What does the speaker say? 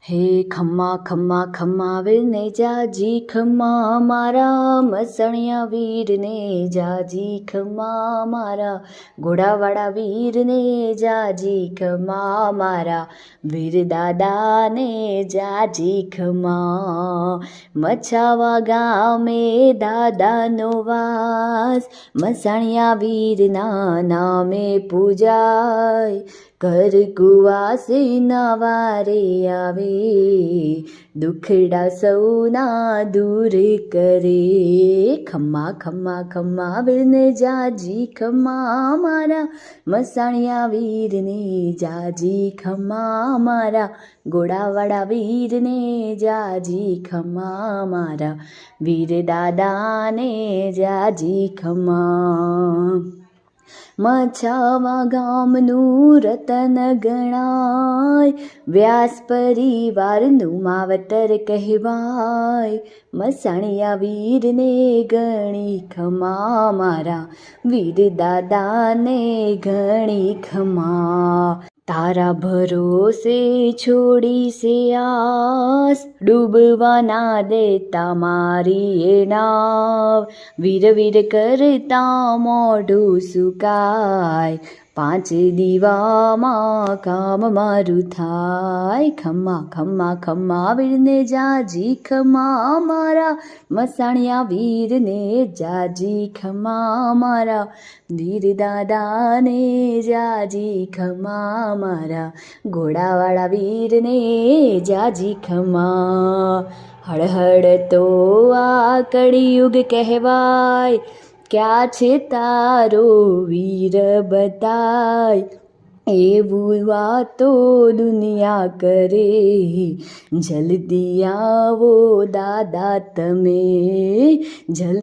હે ખમ્મા ખમ્મા ખમ્મા વીરને જાજી ખમ્મા મારા મસણિયા વીરને જાજી ખમ્મા મારા ઘોડાવાળા વીરને જાજી ખમ્મા મારા વીર દાદાને જાજી ખમ્મા મછાવા ગામે દાદાનો વાસ મસણિયા વીરના નામે પૂજાય ઘર કુવાસીના વારે આવે દુખડા સૌના દૂર કરે ખમ્મા ખમ્મા ખમ્મા વીરને જાજી ખમ્મા મારા મસાણિયા વીરને જાજી ખમ્મા મારા ઘોડાવાળા વીરને જાજી ખમ્મા મારા વીર દાદાને જાજી ખમ્મા મછાવા ગામનું રતન ગણાય વ્યાસ પરિવારનું માવતર કહેવાય મસાણિયા વીરને ગણી ખમા મારા વીર દાદાને ગણી ખમા તારા ભરોસે છોડી સે આસ ડૂબવા ના દેતા મારી એ નાવ વીર વીર કરતા મોઢું સુકાય પાંચ દીવામાં કામ મારું થાય ખમ્મા ખમ્મા ખમ્મા વીરને જાજી ખમ્મા મારા મસાણિયા વીરને જાજી ખમ્મા મારા વીર દાદાને જાજી ખમ્મા મારા ઘોડાવાળા વીરને જાજી ખમ્મા હળહળ તો આ કળિયુગ કહેવાય ક્યાં છે તારો વીર બતાય એવું વાતો દુનિયા કરે જલ્દી આવો દાદા તમે